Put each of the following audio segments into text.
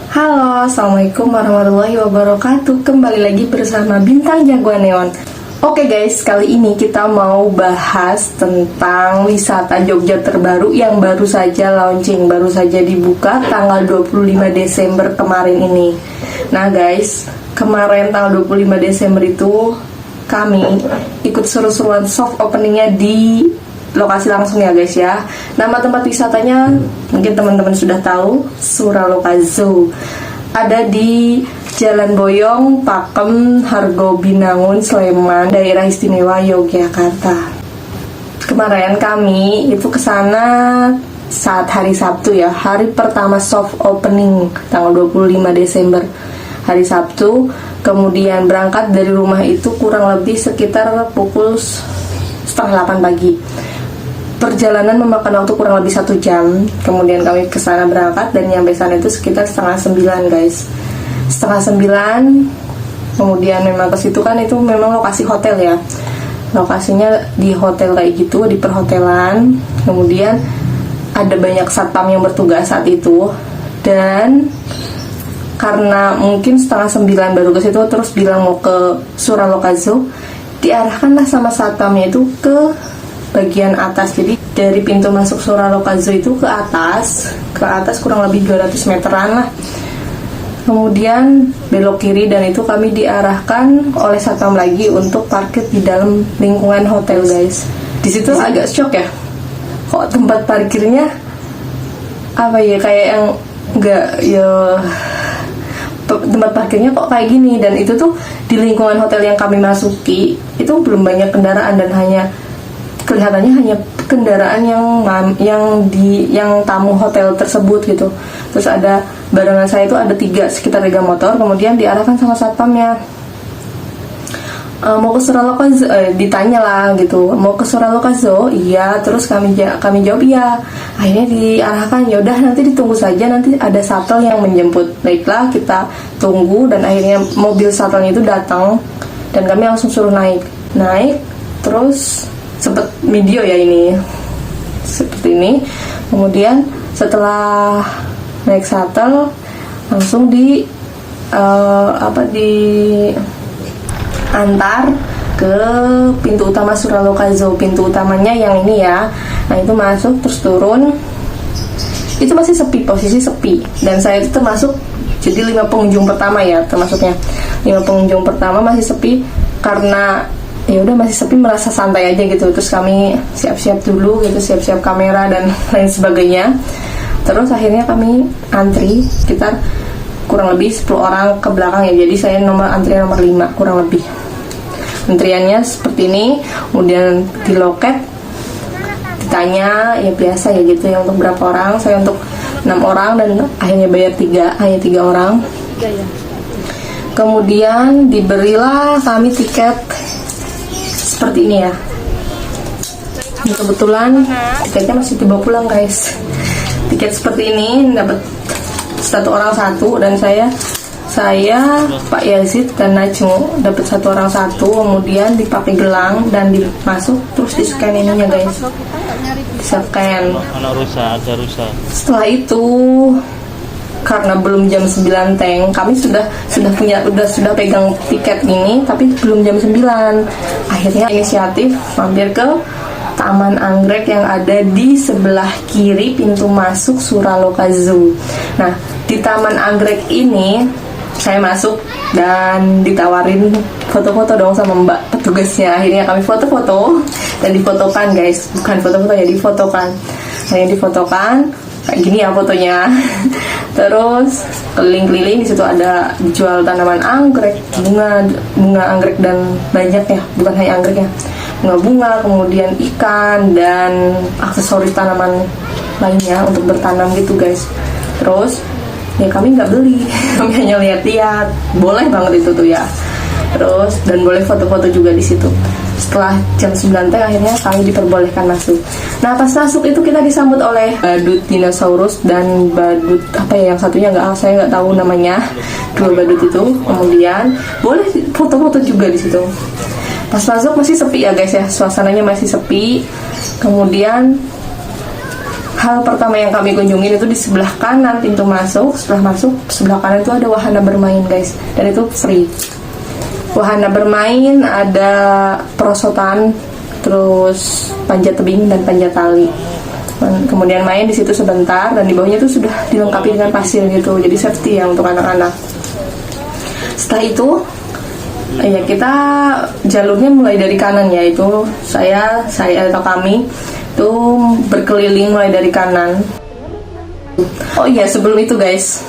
Halo, Assalamualaikum warahmatullahi wabarakatuh. Kembali lagi bersama Bintang Jagoan Neon. Oke guys, kali ini kita mau bahas tentang wisata Jogja terbaru yang baru saja launching, baru saja dibuka tanggal 25 Desember kemarin ini. Nah guys, kemarin tanggal 25 Desember itu kami ikut seru-seruan soft openingnya di lokasi langsung ya guys ya. Nama tempat wisatanya mungkin teman-teman sudah tahu, Suraloka Zoo. Ada di Jalan Boyong, Pakem, Hargo Binangun, Sleman, Daerah Istimewa Yogyakarta. Kemarin kami itu kesana saat hari Sabtu ya, hari pertama soft opening tanggal 25 Desember, hari Sabtu. Kemudian berangkat dari rumah itu kurang lebih sekitar pukul setengah 8 pagi. Perjalanan memakan waktu kurang lebih 1 jam. Kemudian kami ke sana berangkat dan nyampe sana itu sekitar setengah 9 guys. Setengah 9. Kemudian memang ke situ kan itu memang lokasi hotel ya. Lokasinya di hotel kayak gitu, di perhotelan. Kemudian ada banyak satpam yang bertugas saat itu. Dan karena mungkin setengah 9 baru ke situ terus bilang mau ke Suraloka Zoo, diarahkanlah sama satpamnya itu ke bagian atas. Jadi dari pintu masuk Suraloka Zoo itu ke atas kurang lebih 200 meteran lah. Kemudian belok kiri dan itu kami diarahkan oleh satpam lagi untuk parkir di dalam lingkungan hotel guys. Di situ agak shock ya, kok tempat parkirnya apa ya, kayak yang enggak ya, tempat parkirnya kok kayak gini. Dan itu tuh di lingkungan hotel yang kami masuki itu belum banyak kendaraan dan kelihatannya hanya kendaraan yang tamu hotel tersebut gitu. Terus ada barengan saya itu ada sekitar 3 motor. Kemudian diarahkan sama satpamnya, mau ke Suraloka Zoo, ditanya lah gitu, mau ke Suraloka Zoo? Iya. Terus kami jawab iya. Akhirnya diarahkan, yaudah nanti ditunggu saja, nanti ada shuttle yang menjemput. Baiklah, kita tunggu dan akhirnya mobil shuttle itu datang dan kami langsung suruh naik. Terus sempet video ya ini seperti ini. Kemudian setelah naik shuttle langsung antar ke pintu utama Suraloka Zoo. Pintu utamanya yang ini ya. Nah itu masuk terus turun, itu masih sepi, posisi sepi. Dan saya itu termasuk jadi 5 pengunjung pertama ya, termasuknya 5 pengunjung pertama masih sepi. Karena ya udah masih sepi, merasa santai aja gitu. Terus kami siap-siap dulu gitu, siap-siap kamera dan lain sebagainya. Terus akhirnya kami antri sekitar kurang lebih 10 orang ke belakang ya. Jadi saya antrian nomor 5 kurang lebih. Antriannya seperti ini. Kemudian di loket ditanya ya biasa ya gitu ya, untuk berapa orang. Saya untuk 6 orang dan akhirnya bayar hanya 3 orang. Kemudian diberilah kami tiket seperti ini ya. Ini kebetulan tiketnya masih dibawa pulang guys. Tiket seperti ini dapat 1 orang 1, dan saya Pak Yazid dan Najmu dapat 1 orang 1. Kemudian dipakai gelang dan dimasuk terus di scan ininya guys, di scan. Ada rusa. Setelah itu karena belum jam 9 teng, kami sudah pegang tiket ini tapi belum jam 9. Akhirnya inisiatif mampir ke Taman Anggrek yang ada di sebelah kiri pintu masuk Suraloka Zoo. Nah, di Taman Anggrek ini saya masuk dan ditawarin foto-foto dong sama mbak petugasnya. Akhirnya kami foto-foto dan difotokan guys, bukan foto-foto ya, difotokan. Akhirnya difotokan kayak gini ya fotonya. Terus keliling-keliling, di situ ada jual tanaman anggrek, bunga anggrek dan banyak ya, bukan hanya anggrek ya, bunga-bunga, kemudian ikan dan aksesoris tanaman lainnya untuk bertanam gitu guys. Terus ya kami nggak beli, kami hanya lihat-lihat. Boleh banget itu tuh ya. Terus dan boleh foto-foto juga di situ. Setelah jam 9 teh akhirnya kami diperbolehkan masuk. Nah pas masuk itu kita disambut oleh badut dinosaurus dan badut apa ya yang satunya saya nggak tahu namanya. 2 badut itu. Kemudian boleh foto-foto juga di situ. Pas masuk masih sepi ya guys ya, suasananya masih sepi. Kemudian hal pertama yang kami kunjungin itu di sebelah kanan pintu masuk. Setelah masuk, sebelah kanan itu ada wahana bermain guys, dan itu free. Wahana bermain, ada perosotan, terus panjat tebing dan panjat tali. Kemudian main di situ sebentar, dan di bawahnya itu sudah dilengkapi dengan pasir gitu, jadi safety ya untuk anak-anak. Setelah itu ya kita jalurnya mulai dari kanan, yaitu saya atau kami itu berkeliling mulai dari kanan. Oh iya, sebelum itu guys,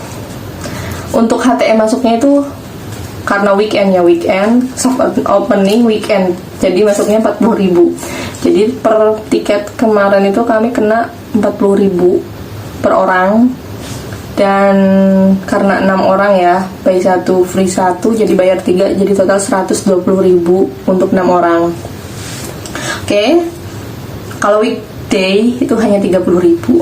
untuk HTM masuknya itu karena weekend soft opening weekend, jadi masuknya 40.000. Jadi per tiket kemarin itu kami kena 40.000 per orang, dan karena 6 orang ya, buy 1 free 1, jadi bayar 3, jadi total 120.000 untuk 6 orang. Oke. Kalau weekday itu hanya 30.000.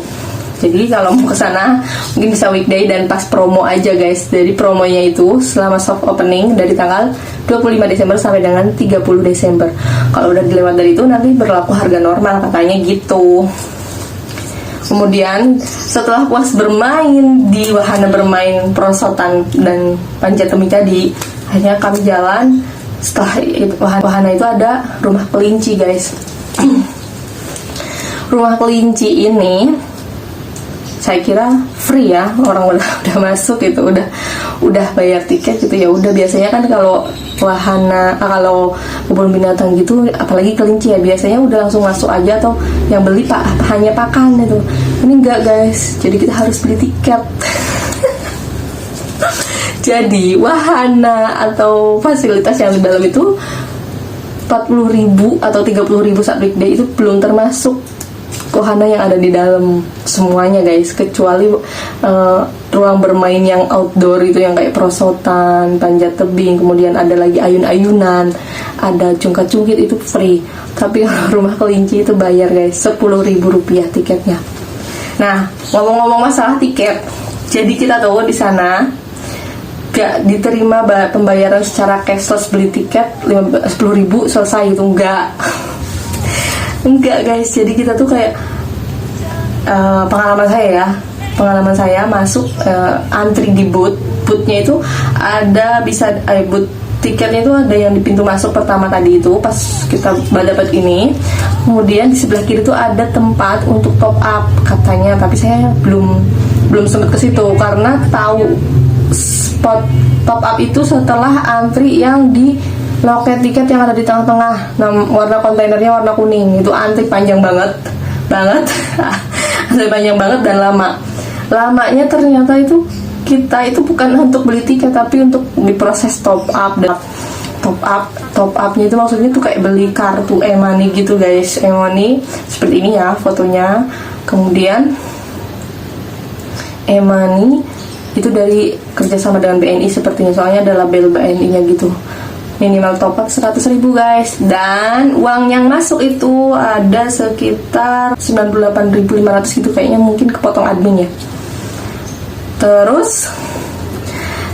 Jadi kalau mau ke sana mungkin bisa weekday dan pas promo aja guys. Jadi promonya itu selama soft opening dari tanggal 25 Desember sampai dengan 30 Desember. Kalau udah dilewat dari itu nanti berlaku harga normal katanya gitu. Kemudian setelah puas bermain di wahana bermain perosotan dan panjat tebing tadi, akhirnya kami jalan. Setelah wahana itu ada rumah kelinci guys. Rumah kelinci ini saya kira free ya, orang udah masuk gitu, udah bayar tiket gitu ya. Udah biasanya kan kalau wahana kalau kebun binatang gitu, apalagi kelinci ya, biasanya udah langsung masuk aja, atau yang beli hanya pakan gitu. Ini enggak guys, jadi kita harus beli tiket. Jadi wahana atau fasilitas yang di dalam itu 40.000 atau 30.000 saat weekday itu belum termasuk wahana yang ada di dalam semuanya guys, kecuali ruang bermain yang outdoor itu yang kayak perosotan, panjat tebing, kemudian ada lagi ayun-ayunan, ada cungkat-cungkit, itu free. Tapi kalau rumah kelinci itu bayar guys, 10.000 rupiah tiketnya. Nah, ngomong-ngomong masalah tiket, jadi kita tahu di sana gak diterima pembayaran secara cashless, beli tiket 10.000 selesai itu, enggak guys. Jadi kita tuh kayak pengalaman saya masuk antri di boothnya itu ada bisa booth tiketnya itu ada yang di pintu masuk pertama tadi itu pas kita dapat ini. Kemudian di sebelah kiri tuh ada tempat untuk top up katanya, tapi saya belum sempat ke situ karena tahu spot top up itu setelah antri yang di loket tiket yang ada di tengah-tengah. Nah, warna kontainernya warna kuning. Itu antri panjang banget. Antri panjang banget dan lama. Lamanya ternyata itu kita itu bukan untuk beli tiket, tapi untuk diproses top up. Dan top upnya itu maksudnya tuh kayak beli kartu e-money gitu guys. E-money seperti ini ya fotonya. Kemudian e-money itu dari kerjasama dengan BNI sepertinya, soalnya ada label BNI-nya gitu. Minimal top up 100.000 guys, dan uang yang masuk itu ada sekitar 98.500 gitu, kayaknya mungkin kepotong admin ya. Terus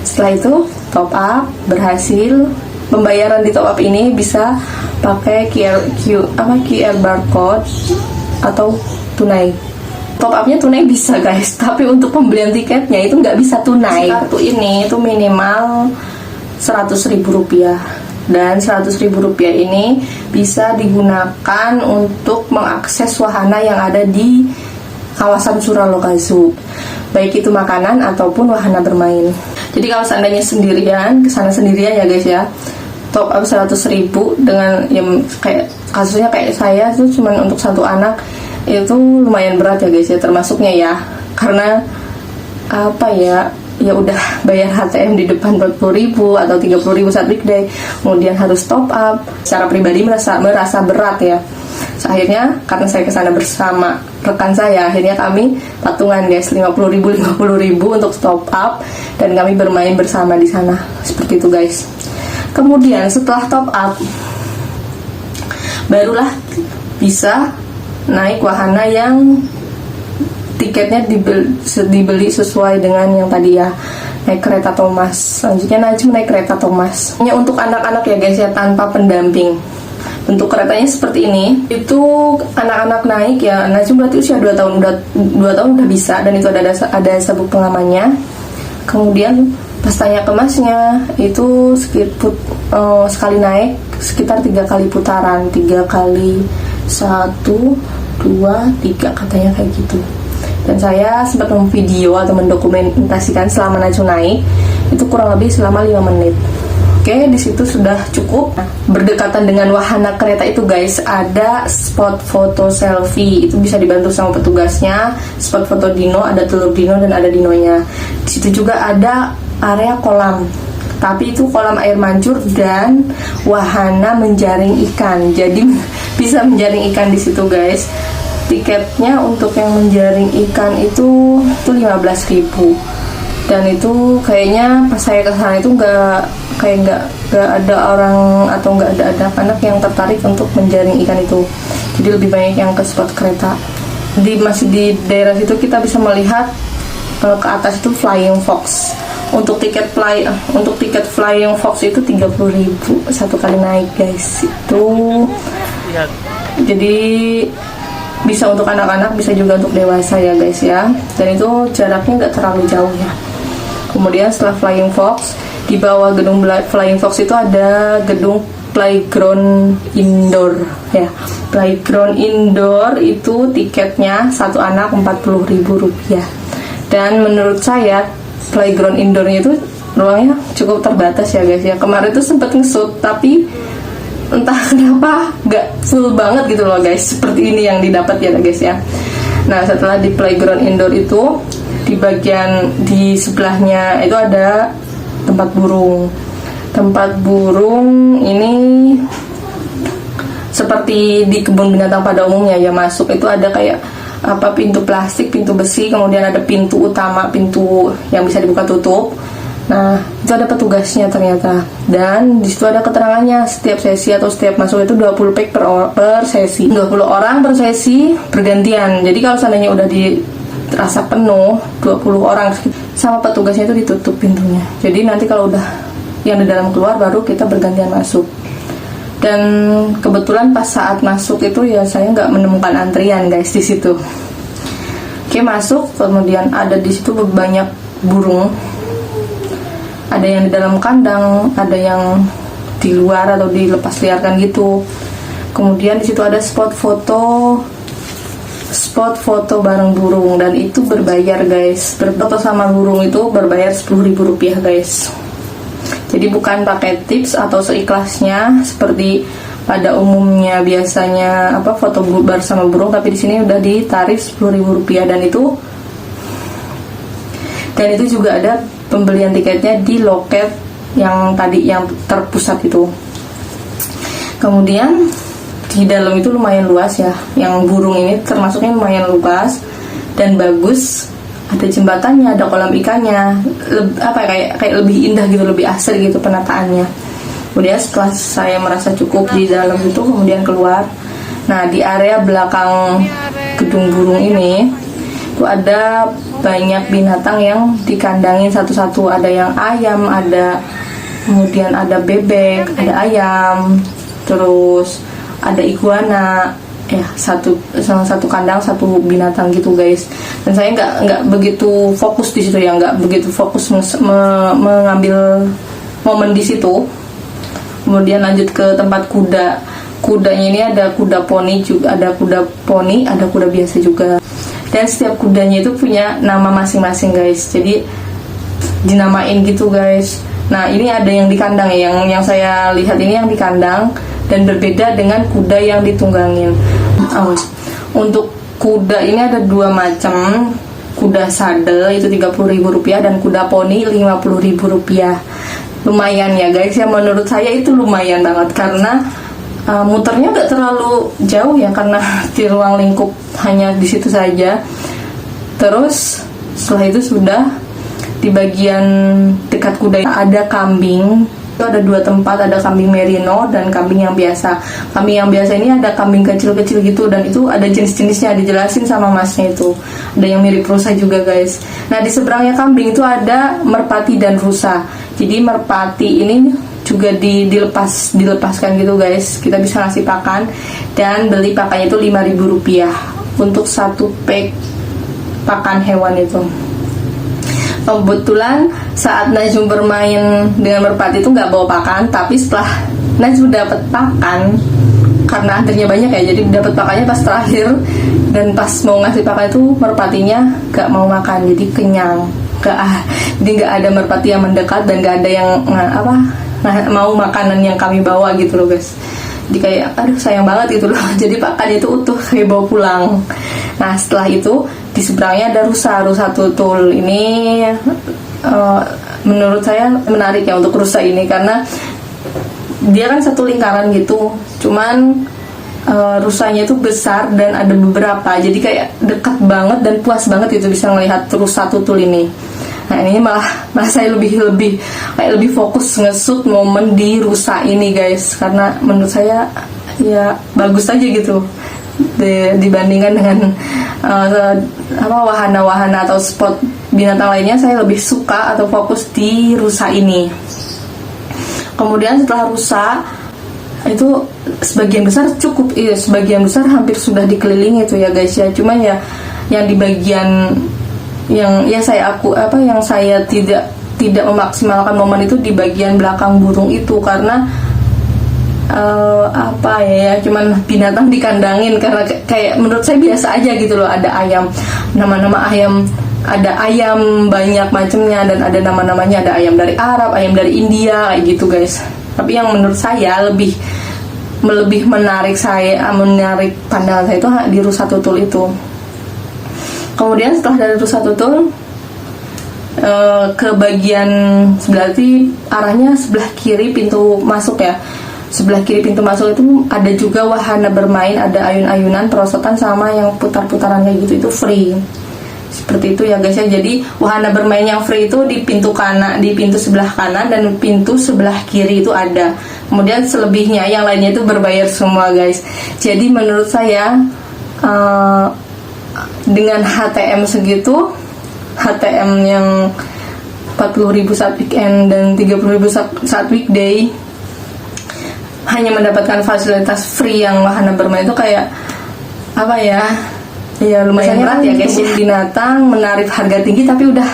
setelah itu top up berhasil. Pembayaran di top up ini bisa pakai QR barcode atau tunai. Top upnya tunai bisa guys, tapi untuk pembelian tiketnya itu nggak bisa tunai. Kartu ini itu minimal 100.000 rupiah, dan 100.000 rupiah ini bisa digunakan untuk mengakses wahana yang ada di kawasan Suraloka Zoo, baik itu makanan ataupun wahana bermain. Jadi kalau seandainya sendirian, kesana sendirian ya guys ya, top up 100.000 dengan yang kayak kasusnya kayak saya itu cuma untuk satu anak, itu lumayan berat ya guys ya, termasuknya ya, karena apa ya udah bayar HTM di depan 40.000 atau 30.000 saat weekday, kemudian harus top up. Secara pribadi merasa berat ya. Akhirnya karena saya kesana bersama rekan saya, akhirnya kami patungan guys, 50.000 untuk top up, dan kami bermain bersama di sana seperti itu guys. Kemudian setelah top up barulah bisa naik wahana yang tiketnya dibeli sesuai dengan yang tadi ya, naik kereta Thomas. Selanjutnya Najm naik kereta Thomas. Hanya untuk anak-anak ya guys ya, tanpa pendamping. Bentuk keretanya seperti ini. Itu anak-anak naik ya. Najwa berarti usia 2 tahun, udah 2 tahun udah bisa, dan itu ada sabuk pengamannya. Kemudian pas tanya ke masnya, itu sekali naik sekitar 3 kali putaran, 3 kali 1, 2, 3 katanya kayak gitu. Dan saya sempat memvideo atau mendokumentasikan selama Najwa naik itu kurang lebih selama 5 menit. Oke, di situ sudah cukup. Berdekatan dengan wahana kereta itu guys, ada spot foto selfie. Itu bisa dibantu sama petugasnya. Spot foto dino, ada telur dino dan ada dinonya. Di situ juga ada area kolam. Tapi itu kolam air mancur dan wahana menjaring ikan. Jadi bisa menjaring ikan di situ guys. Tiketnya untuk yang menjaring ikan itu 15.000. Dan itu kayaknya pas saya kesana itu nggak ada orang atau nggak ada anak-anak yang tertarik untuk menjaring ikan itu. Jadi lebih banyak yang ke spot kereta. Masih di daerah situ kita bisa melihat ke atas itu Flying Fox. Untuk tiket Flying Fox itu 30.000 satu kali naik guys. Itu jadi bisa untuk anak-anak, bisa juga untuk dewasa ya guys ya. Dan itu jaraknya nggak terlalu jauh ya. Kemudian setelah Flying Fox, di bawah gedung Flying Fox itu ada gedung playground indoor ya. Playground indoor itu tiketnya satu anak 40.000 rupiah. Dan menurut saya playground indoornya itu ruangnya cukup terbatas ya guys ya. Kemarin itu sempat nge-shoot tapi entah kenapa gak full banget gitu loh guys. Seperti ini yang didapat ya guys ya. Nah setelah di playground indoor itu, di bagian di sebelahnya itu ada tempat burung. Tempat burung ini seperti di kebun binatang pada umumnya ya. Masuk itu ada kayak pintu plastik, pintu besi, kemudian ada pintu utama, pintu yang bisa dibuka tutup. Nah, itu ada petugasnya ternyata. Dan di situ ada keterangannya, setiap sesi atau setiap masuk itu 20 pack per sesi. 20 orang per sesi bergantian. Jadi kalau seandainya udah dirasa penuh 20 orang, sama petugasnya itu ditutup pintunya. Jadi nanti kalau udah yang di dalam keluar baru kita bergantian masuk. Dan kebetulan pas saat masuk itu ya saya nggak menemukan antrian guys di situ. Oke, masuk, kemudian ada di situ banyak burung. Ada yang di dalam kandang, ada yang di luar atau dilepas liarkan gitu. Kemudian di situ ada spot foto bareng burung, dan itu berbayar guys. Berfoto sama burung itu berbayar 10.000 rupiah guys. Jadi bukan pakai tips atau seikhlasnya seperti pada umumnya biasanya foto bersama burung, tapi di sini udah ditarif 10.000 rupiah. Dan itu juga ada pembelian tiketnya di loket yang tadi yang terpusat itu. Kemudian di dalam itu lumayan luas ya. Yang burung ini termasuknya lumayan luas dan bagus. Ada jembatannya, ada kolam ikannya, kayak lebih indah gitu, lebih asri gitu penataannya. Kemudian setelah saya merasa cukup di dalam itu, kemudian keluar. Nah di area belakang gedung burung ini itu ada banyak binatang yang dikandangin satu-satu. Ada yang ayam, kemudian ada bebek, ada ayam, terus ada iguana. Ya satu kandang satu binatang gitu guys. Dan saya nggak begitu fokus di situ ya, nggak begitu fokus mengambil momen di situ. Kemudian lanjut ke tempat kudanya. Ini ada kuda poni juga, ada kuda poni, ada kuda biasa juga. Dan setiap kudanya itu punya nama masing-masing guys. Jadi dinamain gitu guys. Nah ini ada yang di kandang ya, yang saya lihat ini yang di kandang. Dan berbeda dengan kuda yang ditunggangin. Untuk kuda ini ada 2 macam. Kuda sadel itu 30.000 rupiah dan kuda poni 50.000 rupiah. Lumayan ya guys ya, menurut saya itu lumayan banget karena muternya gak terlalu jauh ya, karena di ruang lingkup hanya di situ saja. Terus setelah itu sudah di bagian dekat kuda ada kambing. Itu ada 2 tempat, ada kambing merino dan kambing yang biasa. Kambing yang biasa ini ada kambing kecil-kecil gitu, dan itu ada jenis-jenisnya, dijelasin sama masnya itu. Ada yang mirip rusa juga guys. Nah di seberangnya kambing itu ada merpati dan rusa. Jadi merpati ini juga dilepaskan gitu guys. Kita bisa ngasih pakan, dan beli pakannya itu Rp5.000 untuk satu pack pakan hewan itu. Kebetulan saat Najum bermain dengan merpati itu nggak bawa pakan, tapi setelah Najum dapat pakan, karena antrinya banyak ya, jadi dapat pakannya pas terakhir, dan pas mau ngasih pakan itu merpatinya nggak mau makan, jadi kenyang. Jadi nggak ada merpati yang mendekat, dan nggak ada yang mau makanan yang kami bawa gitu loh guys. Jadi kayak aduh sayang banget gitu loh. Jadi pakan itu utuh kayak bawa pulang. Nah setelah itu di seberangnya ada rusa tutul. Ini menurut saya menarik ya untuk rusa ini, karena dia kan satu lingkaran gitu, cuman rusanya itu besar dan ada beberapa, jadi kayak dekat banget dan puas banget itu bisa melihat rusa tutul ini. Nah ini malah saya lebih fokus nge-shoot momen di rusa ini guys, karena menurut saya ya bagus aja gitu dibandingkan dengan wahana-wahana atau spot binatang lainnya. Saya lebih suka atau fokus di rusa ini. Kemudian setelah rusa itu sebagian besar sebagian besar hampir sudah dikelilingi itu ya guys ya. Cuman ya yang di bagian yang saya tidak memaksimalkan momen itu di bagian belakang burung itu, karena cuman binatang dikandangin, karena kayak menurut saya biasa aja gitu loh. Ada ayam, nama-nama ayam, ada ayam banyak macamnya, dan ada nama-namanya, ada ayam dari Arab, ayam dari India kayak gitu guys. Tapi yang menurut saya lebih menarik pandangan saya itu di rusa tutul itu. Kemudian setelah dari rusa tutul ke bagian sebelah arahnya sebelah kiri pintu masuk ya. Sebelah kiri pintu masuk itu ada juga wahana bermain, ada ayun-ayunan, perosotan, sama yang putar-putaran kayak gitu, itu free. Seperti itu ya guys ya. Jadi wahana bermain yang free itu di pintu sebelah kanan dan pintu sebelah kiri itu ada. Kemudian selebihnya yang lainnya itu berbayar semua guys. Jadi menurut saya dengan HTM segitu, HTM yang 40.000 saat weekend dan 30.000 saat weekday, hanya mendapatkan fasilitas free yang wahana bermain itu kayak lumayan berat ya guys ya. Binatang menarik harga tinggi, tapi udah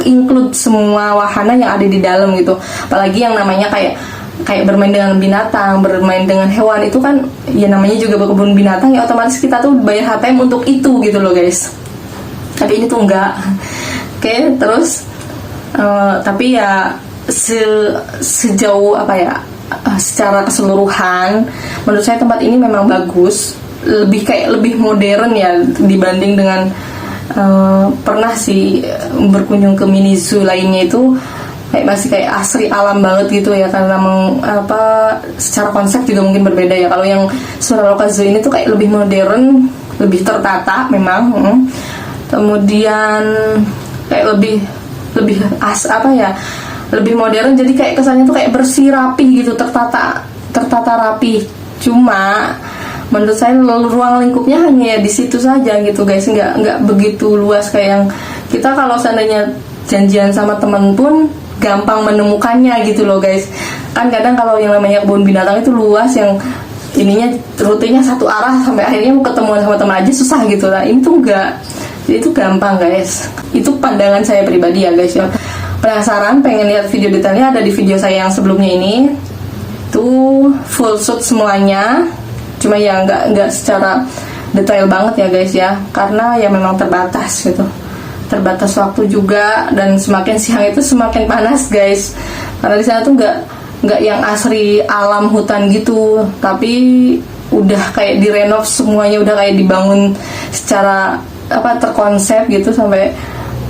include semua wahana yang ada di dalam gitu. Apalagi yang namanya kayak bermain dengan binatang, bermain dengan hewan, itu kan ya namanya juga berkebun binatang, ya otomatis kita tuh bayar HTM untuk itu gitu loh guys. Tapi ini tuh enggak. Oke, terus tapi ya sejauh secara keseluruhan menurut saya tempat ini memang bagus, lebih modern ya dibanding dengan pernah sih berkunjung ke mini zoo lainnya, itu masih kayak asri alam banget gitu ya, karena secara konsep juga mungkin berbeda ya. Kalau yang Suraloka Zoo ini tuh kayak lebih modern, lebih tertata memang. Kemudian kayak lebih lebih modern, jadi kayak kesannya tuh kayak bersih, rapi gitu, tertata rapi. Cuma menurut saya ruang lingkupnya hanya ya di situ saja gitu guys, nggak begitu luas kayak yang kita kalau seandainya janjian sama temen pun gampang menemukannya gitu loh guys. Kan kadang kalau yang namanya kebun binatang itu luas, yang ininya rutenya satu arah, sampai akhirnya mau ketemuan sama teman aja susah gitu lah. Ini tuh enggak, jadi itu gampang guys. Itu pandangan saya pribadi ya guys ya. Penasaran pengen lihat video detailnya, ada di video saya yang sebelumnya ini tuh full shoot semuanya. Cuma ya nggak secara detail banget ya guys ya, karena ya memang terbatas gitu, terbatas waktu juga, dan semakin siang itu semakin panas guys, karena di sana tuh nggak yang asri alam hutan gitu, tapi udah kayak direnov semuanya, udah kayak dibangun secara terkonsep gitu, sampai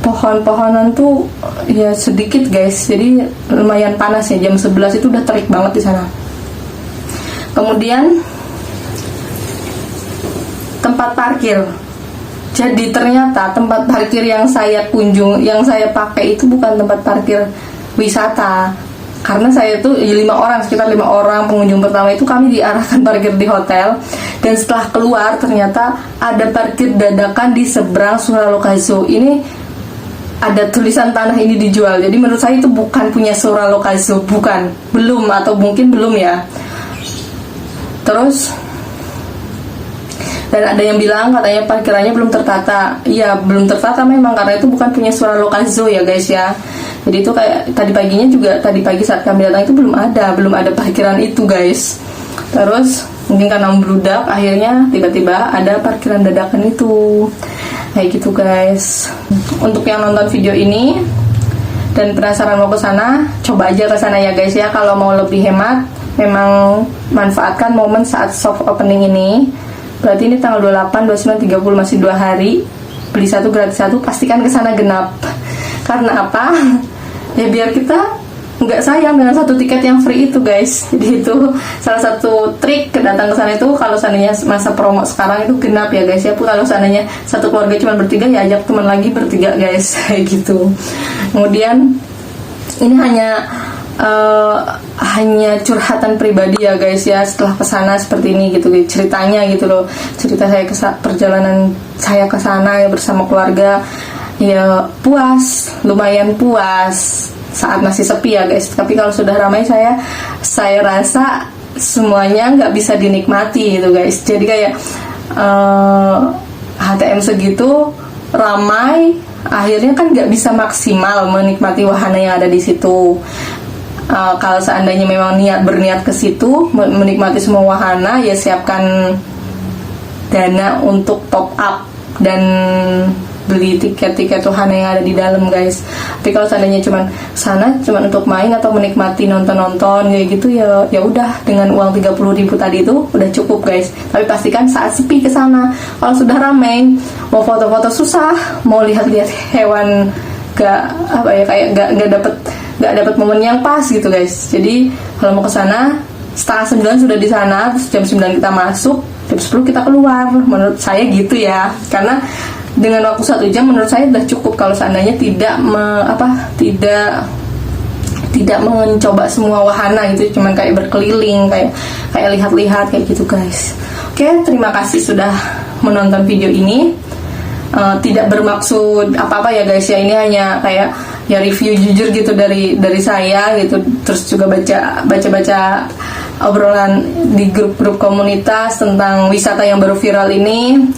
pohon-pohonan tuh ya sedikit guys, jadi lumayan panas ya. Jam 11 itu udah terik banget di sana. Kemudian tempat parkir. Jadi ternyata tempat parkir yang saya pakai itu bukan tempat parkir wisata. Karena saya tuh sekitar 5 orang pengunjung pertama itu kami diarahkan parkir di hotel, dan setelah keluar ternyata ada parkir dadakan di seberang Suraloka Zoo. Ini ada tulisan tanah ini dijual. Jadi menurut saya itu bukan punya Suralokazo, bukan, belum, atau mungkin belum ya. Terus dan ada yang bilang katanya parkirannya belum tertata. Iya, belum tertata memang, karena itu bukan punya Suralokazo ya guys ya. Jadi itu kayak tadi pagi saat kami datang itu belum ada parkiran itu guys. Terus mungkin karena membludak, akhirnya tiba-tiba ada parkiran dadakan itu. Kayak gitu guys. Untuk yang nonton video ini dan penasaran mau ke sana, coba aja ke sana ya guys ya. Kalau mau lebih hemat, memang manfaatkan momen saat soft opening ini. Berarti ini tanggal 28, 29, 30 masih 2 hari. Beli satu gratis satu, pastikan ke sana genap. Karena apa? Ya biar kita nggak sayang dengan satu tiket yang free itu guys. Jadi itu salah satu trik kedatang ke sana itu, kalau seandainya masa promo sekarang itu genap ya guys ya. Kalau seandainya satu keluarga cuma bertiga, ya ajak teman lagi bertiga guys. Kayak gitu. Kemudian ini hanya curhatan pribadi ya guys ya, setelah kesana seperti ini gitu, ceritanya gitu loh, cerita saya perjalanan saya ke sana ya bersama keluarga. Ya puas, lumayan puas saat masih sepi ya guys. Tapi kalau sudah ramai, saya rasa semuanya nggak bisa dinikmati gitu guys. Jadi kayak HTM segitu ramai, akhirnya kan nggak bisa maksimal menikmati wahana yang ada di situ. Kalau seandainya memang berniat ke situ menikmati semua wahana, ya siapkan dana untuk top up dan beli tiket-tiket wahana yang ada di dalam guys. Tapi kalau seandainya cuman untuk main atau menikmati nonton kayak gitu, ya udah dengan uang 30.000 tadi itu udah cukup guys. Tapi pastikan saat sepi ke sana. Kalau sudah ramai, mau foto-foto susah, mau lihat-lihat hewan nggak dapet momen yang pas gitu guys. Jadi kalau mau ke sana, 8:30 sudah di sana, terus jam 9 kita masuk, jam 10 kita keluar. Menurut saya gitu ya. Karena dengan waktu 1 jam menurut saya udah cukup kalau seandainya tidak mencoba semua wahana gitu, cuman kayak berkeliling, kayak lihat-lihat kayak gitu guys. Oke, terima kasih sudah menonton video ini. Tidak bermaksud apa-apa ya guys ya, ini hanya kayak ya review jujur gitu dari saya gitu. Terus juga baca obrolan di grup-grup komunitas tentang wisata yang baru viral ini.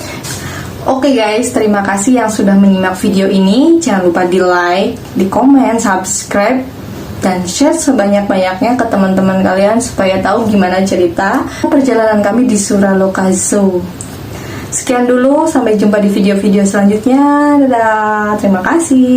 Oke guys, terima kasih yang sudah menyimak video ini. Jangan lupa di like, di komen, subscribe, dan share sebanyak-banyaknya ke teman-teman kalian supaya tahu gimana cerita perjalanan kami di Suralokazo. Sekian dulu, sampai jumpa di video-video selanjutnya. Dadah, terima kasih.